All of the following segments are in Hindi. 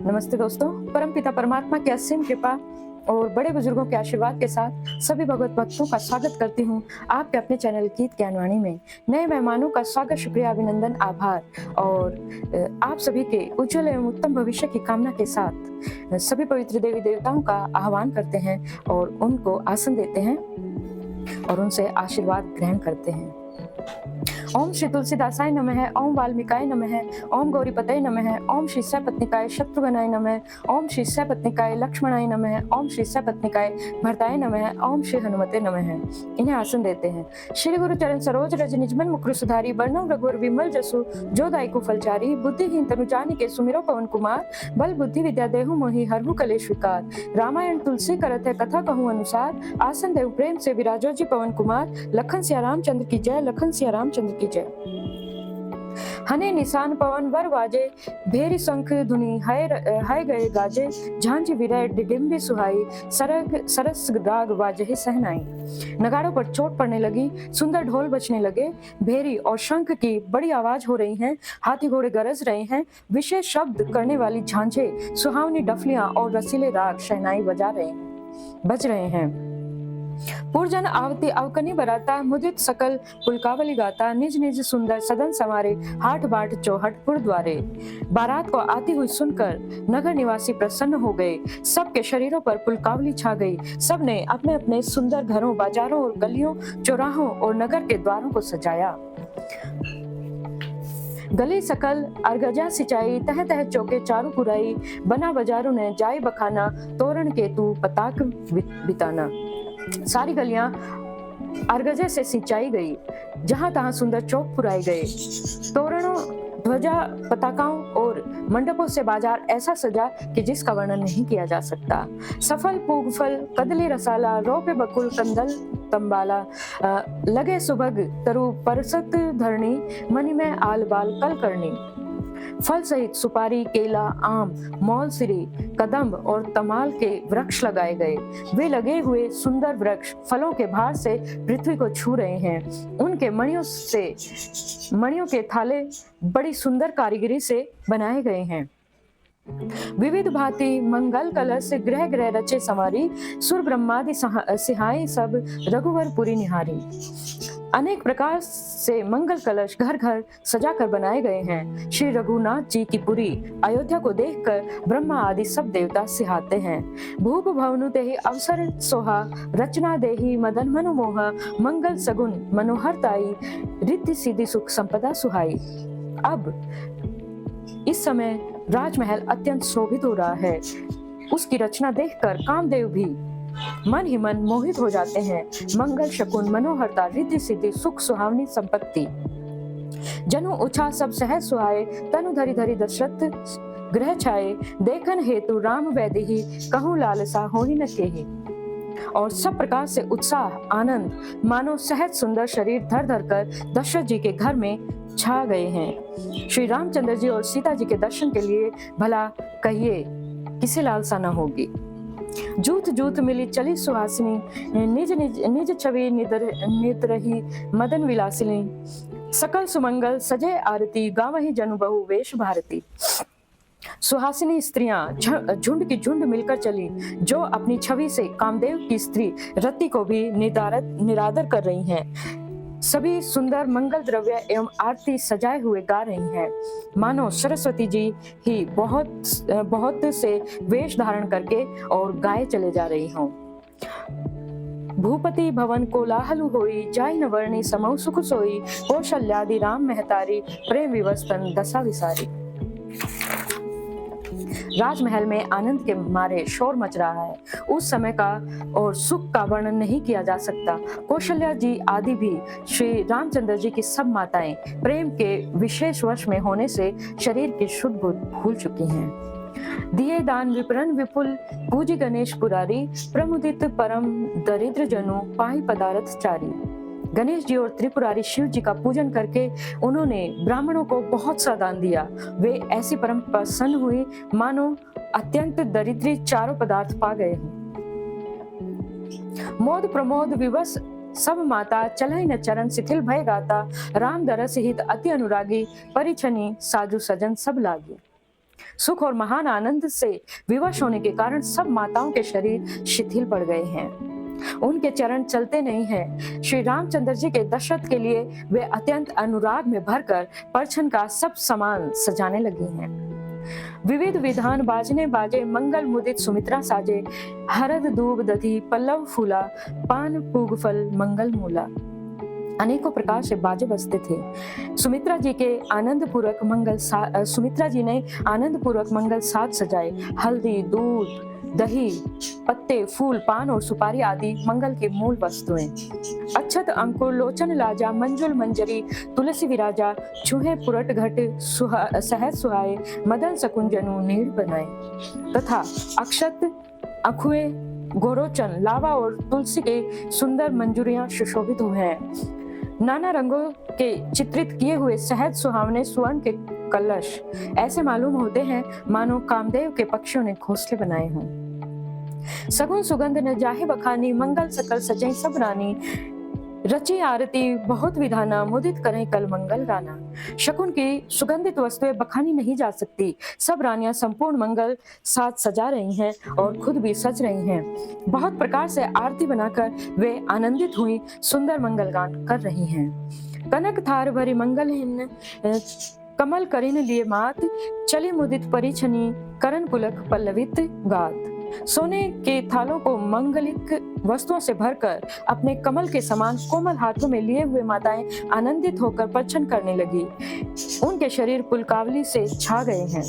नमस्ते दोस्तों, परमपिता परमात्मा की असीम कृपा और बड़े बुजुर्गों के आशीर्वाद के साथ सभी भगवत भक्तों का स्वागत करती हूँ आपके अपने चैनल गीत ज्ञानवाणी में। नए मेहमानों का स्वागत, शुक्रिया, अभिनंदन, आभार और आप सभी के उज्जवल एवं उत्तम भविष्य की कामना के साथ सभी पवित्र देवी देवताओं का आह्वान करते हैं और उनको आसन देते हैं और उनसे आशीर्वाद ग्रहण करते हैं। ओम श्री तुलसीदासाय नमः, ओम वाल्मीकाय नमः, ओम गौरीपतये नमः, ओम श्री सपत्निकाय शत्रुघ्नाय नमः, ओम श्री सपत्निकाय लक्ष्मणाय नमः, ओम श्री सपत्निकाय भरताय नमः, ओम श्री हनुमते नमः। इन्हें आसन देते हैं। श्री गुरु चरण सरोज रज निजमन मुकुर सुधारी, वर्णम रघुवर विमल जसु जो दायको फलचारी, बुद्धिहीन तनु जानिके सुमिरो पवन कुमार, बल बुद्धि विद्या देहु मोहि हरहु कलेश विकार। रामायण तुलसी करत है कथा कहूँ अनुसार, आसन देव प्रेम से विराजो जी पवन कुमार। लखन सिया रामचंद्र की जय, लखन सिया रामचंद्र की जय। हने निशान पवन वर वाजे, भेरी शंख धुनि हाय गए गाजे, झांझ विरह डिडिम्बी सुहाई, सरस राग वाजहि सहनाई। नगाड़ों पर चोट पड़ने लगी, सुंदर ढोल बजने लगे, भेरी और शंख की बड़ी आवाज हो रही है, हाथी घोड़े गरज रहे हैं, विशेष शब्द करने वाली झांझे, सुहावनी डफलियां और रसीले राग शहनाई बज रहे हैं। पूर्जन आवती अवकनी बराता, मुदित सकल पुलकावली गाता, निज निज सुंदर सदन समारे, हाट बाट चौहट पुर द्वारे। बारात को आती हुई सुनकर नगर निवासी प्रसन्न हो गए, सबके शरीरों पर पुलकावली छा गई। सबने अपने अपने सुंदर घरों, बाजारों और गलियों, चौराहों और नगर के द्वारों को सजाया। गली सकल अरगजा सिंचाई, तह तह चौके चारू पुराई, बना बाजारों ने जाई बखाना, तोरण के तू पताक बिताना। सारी गलियां अरगजे से सिंचाई गई, जहां तहां सुंदर चौक पुराए गए, तोरणों, ध्वजा, पताकाओं और मंडपों से बाजार ऐसा सजा कि जिसका वर्णन नहीं किया जा सकता। सफल पूगफल कदली रसाला, रौपे बकुल कंदल तंबाला, लगे सुभग तरु परसत धरणी, मणि में आल बाल कल करनी। फल सहित सुपारी, केला, आम, मौलसिरी, कदम्ब और तमाल के वृक्ष लगाए गए। वे लगे हुए सुंदर वृक्ष फलों के भार से पृथ्वी को छू रहे हैं। उनके मणियों के थाले बड़ी सुंदर कारीगरी से बनाए गए हैं। विविध भांति मंगल कलश ग्रह ग्रह रचे संवारी, सुर ब्रह्मादि सिहाई सब रघुवर पुरी निहारी। अनेक प्रकार से मंगल कलश घर घर सजाकर बनाए गए हैं। श्री रघुनाथ जी की पुरी अयोध्या को देखकर ब्रह्मा आदि सब देवता सिहाते हैं। भूप भवनु तेहि अवसर सोहा, रचना देहि मदन मनोमोह, मंगल सगुन मनोहर ताई, रिद्धि सिद्धि सुख संपदा सुहाई। अब इस समय राजमहल अत्यंत शोभित हो रहा है। उसकी रचना देखकर कामदेव भी मन ही मन मोहित हो जाते हैं। मंगल शकुन मनोहरता, रिद्धि सिद्धि सुख सुहावनी संपत्ति, जनु उछा सब सहज सुहाए, तनु धरि धरि दशरथ ग्रह छाए, देखन हेतु राम वैदेही, कहूँ लालसा होहि न केहि। और सब प्रकार से उत्साह आनंद मानो सहज सुंदर शरीर धर धर कर दशरथ जी के घर में छा गए हैं। श्री रामचंद्र जी और सीता जी के दर्शन के लिए भला कहिए किसे लालसा न होगी। जूथ जूथ मिली चली सुहासिनी, निज निज निज छवि नित रही मदन विलासिनी, सकल सुमंगल सजे आरती, गावहि जनु बहु वेश भारती। सुहासिनी स्त्रियां झुंड की झुंड मिलकर चली, जो अपनी छवि से कामदेव की स्त्री रति को भी निरादर कर रही हैं। सभी सुंदर मंगल द्रव्य एवं आरती सजाए हुए गा रही हैं, मानो सरस्वती जी ही बहुत से वेश धारण करके और गाए चले जा रही हों। भूपति भवन कोलाहल होई, जाई न वर्णी समौ सुख सोई, कौशल्यादि राम महतारी, प्रेम विवश तन दशा विसारी। राजमहल में आनंद के मारे शोर मच रहा है। उस समय का और सुख का वर्णन नहीं किया जा सकता। कौशल्या जी आदि भी श्री रामचंद्र जी की सब माताएं प्रेम के विशेष वश में होने से शरीर की शुद्ध भूल चुकी हैं। दिए दान विपरण विपुल, पूजी गणेश पुरारी, प्रमुदित परम दरिद्र जनु, पाई पदार्थ चारी। गणेश जी और त्रिपुरारी शिव जी का पूजन करके उन्होंने ब्राह्मणों को बहुत सा दान दिया। वे ऐसी परम प्रसन्न हुई मानो अत्यंत दरिद्री चारों पदार्थ पा गए हों। मोद प्रमोद विवश सब माता, चलहि न चरण शिथिल भय गाता, राम दरस हित अति अनुरागी, परिछनी साजु सजन सब लागी। सुख और महान आनंद से विवश होने के कारण सब माताओं के शरीर शिथिल पड़ गए हैं, उनके चरण चलते नहीं हैं। श्री रामचंद्र जी के दशरथ के लिए वे अत्यंत अनुराग में भरकर परछन का सब सामान सजाने लगी हैं। विविध विधान बाजने बाजे, मंगल मुदित सुमित्रा साजे, हरद दूब दधी पल्लव फूला, पान पूग फल मंगल मूला। अनेकों प्रकार से बाजे बजते थे। सुमित्रा जी ने आनंद पूर्वक मंगल साज सजाए। हल्दी, दूध, दही, पत्ते, फूल, पान और सुपारी आदि मंगल की मूल वस्तुएं। अक्षत, अंकुर, लोचन लाजा, मंजुल मंजरी, तुलसी विराजा, छुहे पुरट घट, सहज सुहाए, मदन सकुन जनु नीड़ बनाए। तथा अक्षत, अखुए, गोरोचन, लावा और तुलसी के सुंदर मंजूरियां सुशोभित हुए हैं। नाना रंगों के चित्रित किए हुए सहज सुहावने स्वर्ण के कलश ऐसे मालूम होते हैं मानो कामदेव के पक्षियों ने घोंसले बनाए हों। सगुन सुगंध न जाहि बखानी, मंगल सकल सजई सब रानी, रची आरती बहुत विधाना, मुदित करें कल मंगल गाना। शकुन की सुगंधित वस्तुएं बखानी नहीं जा सकती। सब रानियां संपूर्ण मंगल साज सजा रही हैं और खुद भी सज रही हैं। बहुत प्रकार से आरती बनाकर वे आनंदित हुई सुंदर मंगल गान कर रही हैं। कनक थार भरी मंगलहीन, कमल करिन लिए मात, चली मुदित परिछनी, करण पुलक पल्लवित गात। सोने के थालों को मंगलिक वस्तुओं से भरकर अपने कमल के समान कोमल हाथों में लिए हुए माताएं आनंदित होकर परछन करने लगी। उनके शरीर पुलकावली से छा गए हैं।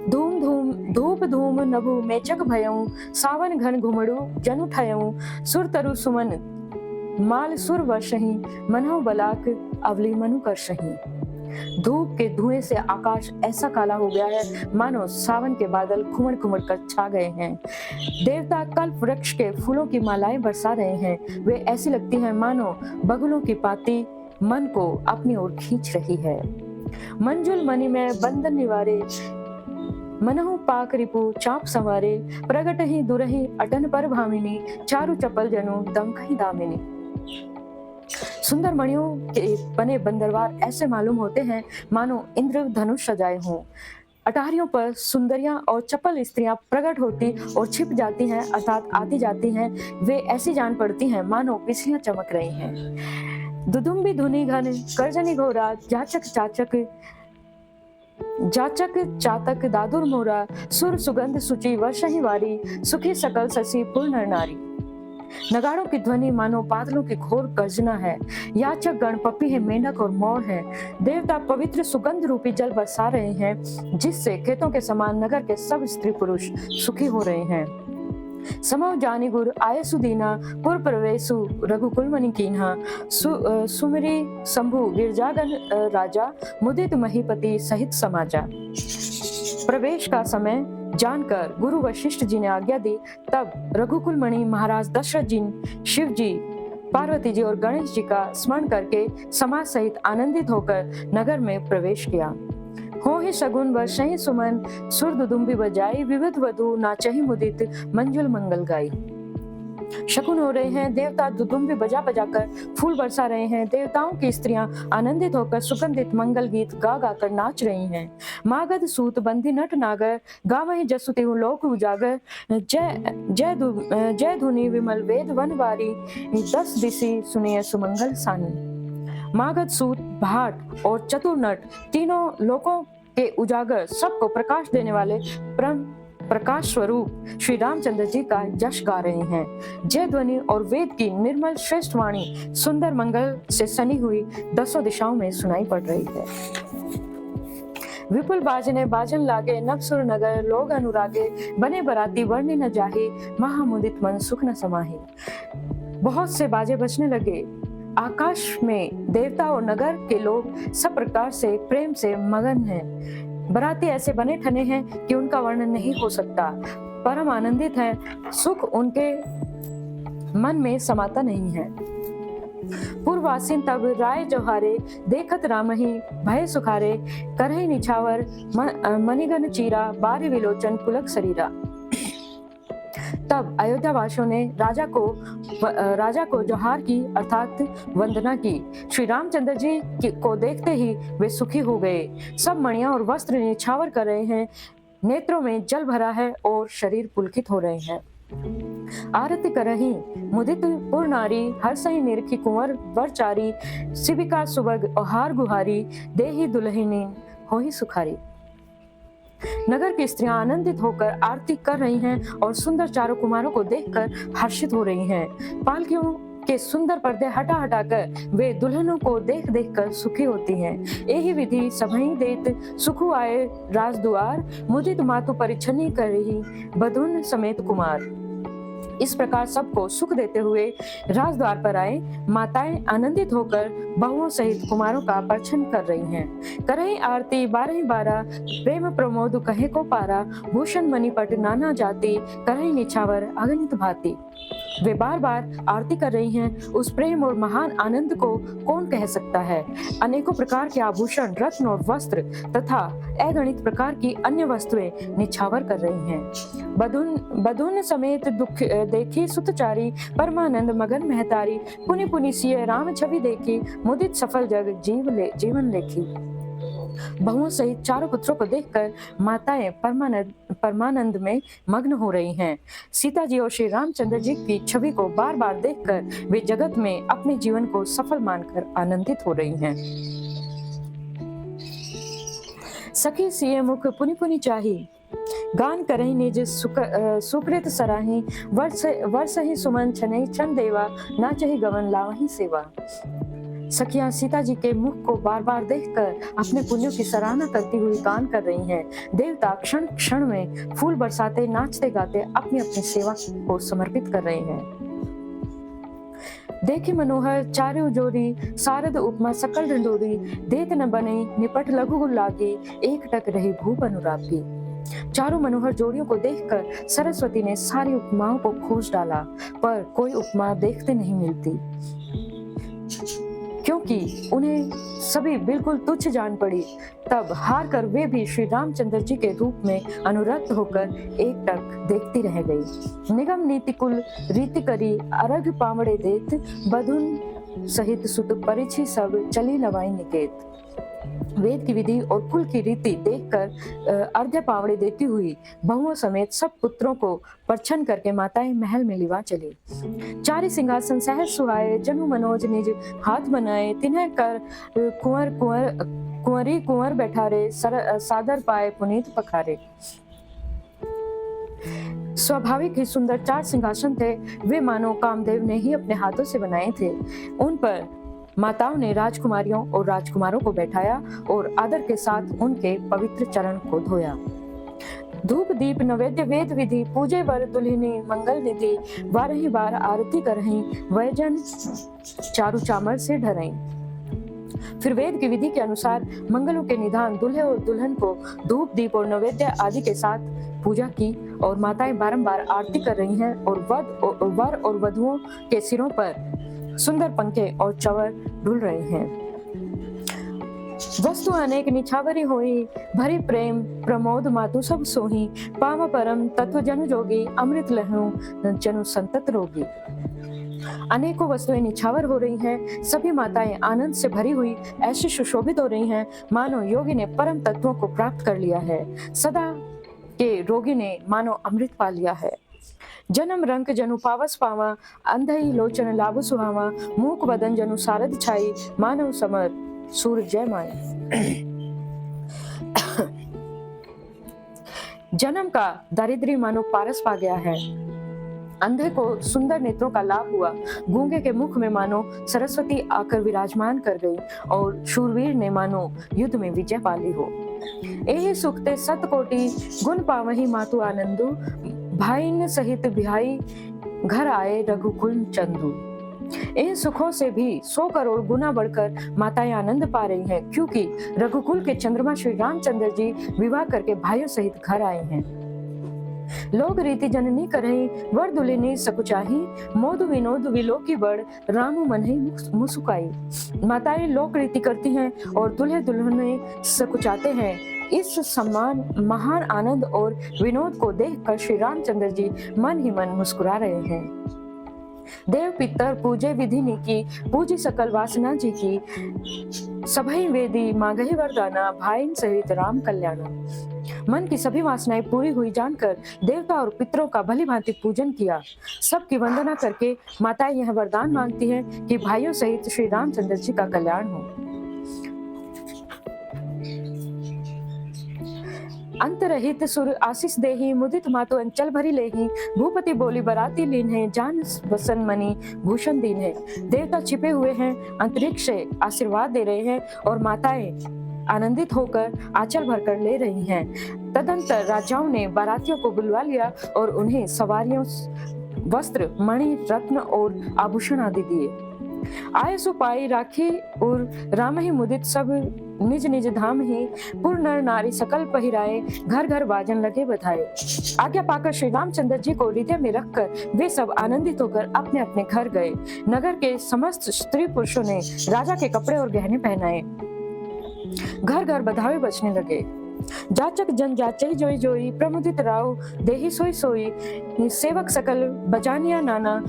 धूम धूम धूप धूम नभु मेचक भयऊ, सावन घन घुमड़ू जनु ठयऊ, सुर तरु सुमन माल सुर वर्षही, मनहु बलाक अवली मनु करषही। धूप के धुएं से आकाश ऐसा काला हो गया है मानो सावन के बादल खुमड़ खुमड़ कर छा गए हैं। देवता कल्प वृक्ष के फूलों की मालाएं बरसा रहे हैं। वे ऐसी लगती हैं मानो बगुलों की पाती मन को अपनी ओर खींच रही है। मंजुल मणि में बंधन निवारे, मनहु पाक रिपु चाप संवारे, प्रगट ही दुरही अटन पर भामिनी, चारु चपल जनु दमकही दामिनी। सुंदर मणियों के बने बंदरवार ऐसे मालूम होते हैं मानो इंद्र धनुष सजाए हों। अटारियों पर सुंदरियां और चपल स्त्रियां प्रकट होती और छिप जाती हैं, अर्थात आती जाती हैं। वे ऐसी जान पड़ती हैं मानो बिजलियां चमक रही हैं। दुदुम्बी धुनी घन, करजनी घोरा, जाचक चातक दादुर मोरा, सुर सुगंध सुचि वर्षही वारी, सुखी सकल ससी पुर नर नारी। नगाड़ों की ध्वनि मानो बादलों की घोर गर्जना है। याचक गण पपी है, मेंढक और मोर है। देवता पवित्र सुगंध रूपी जल बरसा रहे हैं, जिससे खेतों के समान नगर के सब स्त्री पुरुष सुखी हो रहे हैं। समव जानी गुर आय सुदीना, पुर प्रवेशु रघुकुल मणि कीन्हा, सुमिरी शंभु गिरजागन राजा, मुदित महीपति सहित समाजा। प्रवेश का समय जानकर गुरु वशिष्ठ जी ने आज्ञा दी। तब रघुकुल मणि महाराज दशरथ जी, शिव जी, पार्वती जी और गणेश जी का स्मरण करके समाज सहित आनंदित होकर नगर में प्रवेश किया। हो ही शगुन वर्षहि सुमन, सुर दुदुम्बी बजाई, विविध वधु नाचहि मुदित, मंजुल मंगल गाई। शकुन हो रहे हैं, देवता दुदुम्बी बजा बजाकर फूल बरसा रहे हैं। देवताओं की स्त्रियां आनंदित होकर सुगंधित मंगल गीत गा गा कर नाच रही हैं। मागध सूत बंदी नट नागर, गावहि जसुति लोक उजागर, जय धुनि विमल वेद वनवारी, 10 दिशि सुनिए सुमंगल सानी। मागध सूत, भाट और चतुर नट तीनों लोकों के उजागर सबको प्रकाश देने वाले परम प्रकाश स्वरूप श्री रामचंद्र जी का यश गा रहे हैं। जय ध्वनि और वेद की निर्मल श्रेष्ठ वाणी सुंदर मंगल से सनी हुई 10 दिशाओं में सुनाई पड़ रही है। विपुल बाजने बाजन लागे, नवसुर नगर लोग अनुरागे, बने बराती वर्णि न जाहे, महामुदित मन सुख न समाहे। बहुत से बाजे बजने लगे। आकाश में देवता और नगर के लोग सब प्रकार से प्रेम से मगन हैं। बराती ऐसे बने ठने हैं कि उनका वर्णन नहीं हो सकता। परम आनंदित हैं, सुख उनके मन में समाता नहीं है। पूर्ववासीन तब राय जोहारे, देखत रामहि भय सुखारे, करहि निछावर मणिगन चीरा, बारी विलोचन पुलक शरीरा। तब अयोध्या वासियों ने राजा को जोहार की अर्थात वंदना की। श्री रामचंद्र जी को देखते ही वे सुखी हो गए। सब मणियां और वस्त्र निछावर कर रहे हैं, नेत्रों में जल भरा है और शरीर पुलकित हो रहे हैं। आरती करही मुदित पुर नारी, हर सही निरखी कुंवर वरचारी, शिविका सुबग हार गुहारी, देही दुल्हनी होही सुखारी। नगर की स्त्रियां आनंदित होकर आरती कर रही हैं और सुंदर चारों कुमारों को देखकर हर्षित हो रही हैं। पालकियों के सुंदर पर्दे हटा हटाकर वे दुल्हनों को देख देख कर सुखी होती हैं। यही विधि सबहि देत सुखु आए राजदुआर, मुदित मातु परिछनी कर रही बधुन समेत कुमार। इस प्रकार सबको सुख देते हुए राजद्वार पर आए माताएं आनंदित होकर बहुओं सहित कुमारों का परिछन कर रही हैं। करही आरती 12 प्रेम प्रमोद कहे को पारा, भूषण मणिपट नाना जाति, करही निछावर अगणित भांति। वे बार बार आरती कर रही हैं। उस प्रेम और महान आनंद को कौन कह सकता है। अनेकों प्रकार के आभूषण, रत्न और वस्त्र तथा अगणित प्रकार की अन्य वस्तुएं निछावर कर रही हैं। बधुन समेत दुख देखी सुतचारी, परमानंद मगन महतारी, पुनि पुनि सिय राम छवि देखी, मुदित सफल जग जीवन लेखी। बहुओं सहित चारों पुत्रों को देखकर माताएं परमानंद में मग्न हो रही हैं। सीता जी और श्री रामचंद्र जी की छवि को बार बार देखकर वे जगत में अपने जीवन को सफल मानकर आनंदित हो रही हैं। सखी सिए मुख पुनि पुनि चाही, गान करही निज सुकृत सराही, वर्ष ही सुमन छनई छन देवा, ना चाही गवन लावही सेवा। सखियां सीता जी के मुख को बार बार देखकर अपने पुण्यों की सराहना करती हुई गान कर रही हैं। देवता क्षण क्षण में फूल बरसाते, नाचते गाते अपनी अपनी सेवा को समर्पित कर रहे हैं। देखी मनोहर चारु जोरी, सारद उपमा सकल ढंढोरी, देत न बने निपट लघु लागी, एक टक रही भूप अनुरागी। चारों मनोहर जोड़ियों को देखकर सरस्वती ने सारी उपमाओं को खोज डाला, पर कोई उपमा देखते नहीं मिलती, क्योंकि उन्हें सभी बिल्कुल तुच्छ जान पड़ी। तब हार कर वे भी श्री रामचंद्र जी के रूप में अनुरक्त होकर एक टक देखती रह गई। निगम नीति कुल रीति करी, अरघ पावड़े देत, बधुन सहित सुत परिछि सब, चली लवाई निकेत। वेद की विधि और कुल की रीति देखकर अर्घ्य पावड़े देती हुई बहुओं समेत सब पुत्रों को परछन करके माताएं महल में लिवा चली। चारि सिंहासन सहज सुहाए, जनु मनोज निज हाथ बनाए, तिन्ह कर कुंवरी कुंवर बैठारे, सादर पाए पुनीत पखारे। स्वाभाविक ही सुंदर 4 सिंहासन थे। वे मानो कामदेव ने ही अपने हाथों से बनाए थे। उन पर माताओं ने राजकुमारियों और राजकुमारों को बैठाया और आदर के साथ उनके पवित्र चरण को धोया। धूप दीप नैवेद्य वेद विधि, पूजे वर दुल्हनी मंगल निधि, 12 बार आरती करहीं, वैजन चारु चामर से ढरहीं। फिर वेद की विधि के अनुसार मंगलों के निधान दूल्हे और दुल्हन को धूप दीप और नैवेद्य आदि के साथ पूजा की और माताएं बारंबार आरती कर रही हैं और वर और वधुओं के सिरों पर सुंदर पंखे और चवर ढुल रहे हैं। वस्तु अनेक निछावरी होई, भरी प्रेम प्रमोद मातु सब सोही, पाव परम तत्व जनु जोगी, अमृत लहु जनु संतत रोगी। अनेकों वस्तुएं निछावर हो रही हैं। सभी माताएं आनंद से भरी हुई ऐसे सुशोभित हो रही हैं मानो योगी ने परम तत्वों को प्राप्त कर लिया है, सदा के रोगी ने मानो अमृत पा लिया है। जन्म रंक जनु पावस पावा, अंधई लोचन लाभ सुहावा, मूक बदन जनु सारद छाई, मानव समर सूर जय माई। जन्म का दारिद्र्य मानो पारस पा गया है, अंधे को सुंदर नेत्रों का लाभ हुआ, गूंगे के मुख में मानो सरस्वती आकर विराजमान कर गई और शूरवीर ने मानो युद्ध में विजय पा ली हो। एहि सुखते सतकोटि गुण पावहि मातु आनंदु, भाईन सहित बिहाई घर आए रघुकुल चंदू। इन सुखों से भी 100 करोड़ गुना बढ़कर माताएं आनंद पा रही हैं, क्योंकि रघुकुल के चंद्रमा श्री रामचंद्र जी विवाह करके भाइयों सहित घर आए हैं। लोग रीति जननी करही, वर दुल्हनी सकुचाही, मोद विनोद विलोकी बड़, राम मन ही मुस्कुराई। माताएं लोक रीति करती हैं और दुल्हे दुल्हने सकुचाते हैं। इस सम्मान, महान आनंद और विनोद को देखकर श्री रामचंद्र जी मन ही मन मुस्कुरा रहे हैं। देव पितर पूजे विधि की, पूजी सकल वासना जी की, सभई वेदी मांगहि वरदाना, भाईन सहित राम कल्याणा। मन की सभी वासनाएं पूरी हुई जानकर देवता और पितरों का भली भांति पूजन किया। सबकी वंदना करके माताएं यह वरदान मांगती हैं कि भाइयों सहित श्री रामचंद्र जी का कल्याण हो। अंतरहित सुर आशीष देहि, मुदित मातु अंचल भरी लेहि, भूपति बोली बराती लीन है, जान वसन मणि भूषण दीन है। देवता छिपे हुए हैं, अंतरिक्ष से आशीर्वाद दे रहे हैं और माताएं आनंदित होकर आंचल भरकर ले रही हैं। तदंतर राजाओं ने बारातियों को बुलवा लिया और उन्हें सवारियों, वस्त्र, मणि, रत्न और आभूषण आदि दिए। आय सुपाई राखी और राम ही मुदित, सब निज निज धाम ही, पुर नर नारी सकल पहिराए, घर घर बाजन लगे बधाए। आज्ञा पाकर श्री रामचंद्र जी को हृदय में रखकर वे सब आनंदित होकर अपने अपने घर गए। नगर के समस्त स्त्री पुरुषों ने राजा के कपड़े और गहने पहनाए, घर घर बधावे बजने लगे। जाचक जन जाचई जोई जोई, प्रमुदित राव देहि सोई सोई, सेवक सकल बजानिया नाना,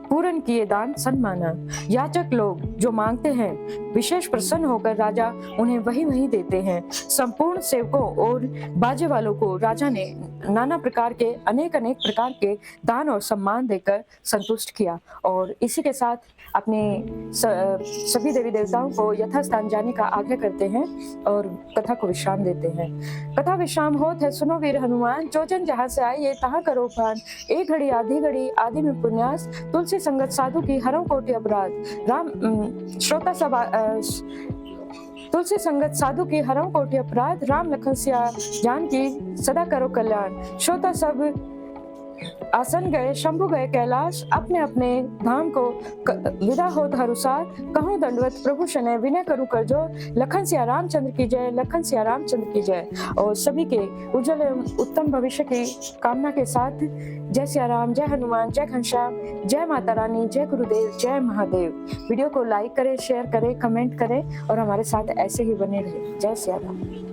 पूरन किए दान सन्माना। याचक लोग जो मांगते हैं विशेष प्रसन्न होकर राजा उन्हें वही वही देते हैं। संपूर्ण सेवकों और बाजे वालों को राजा ने नाना प्रकार के अनेक प्रकार के दान और सम्मान देकर संतुष्ट किया। और इसी के साथ अपने सभी देवी देवताओं को यथास्थान जाने का आग्रह करते हैं और कथा को विश्राम देते हैं। कथा विश्राम होत है, सुनो वीर हनुमान, जो जन जहाँ से आइए तहाँ करो पान। एक घड़ी आधी में पुण्यास, तुलसी संगत साधु की हरौ कोटि अपराध। राम श्रोता सब तुलसी संगत साधु की हरौ कोटि अपराध, राम लखन सिया जान की सदा करो कल्याण। श्रोता सब आसन गए, शंभु गए कैलाश, अपने अपने धाम को विदा होत हरुसार। कहूँ दंडवत प्रभु शनय, विनय करूँ कर जोर। लखन सिया रामचंद्र की जय, लखन सिया रामचंद्र की जय। और सभी के उज्जवल एवं उत्तम भविष्य की कामना के साथ जय सिया राम, जय हनुमान, जय घनश्याम, जय माता रानी, जय गुरुदेव, जय महादेव। वीडियो को लाइक करें, शेयर करें, कमेंट करें और हमारे साथ ऐसे ही बने रहे। जय सिया राम।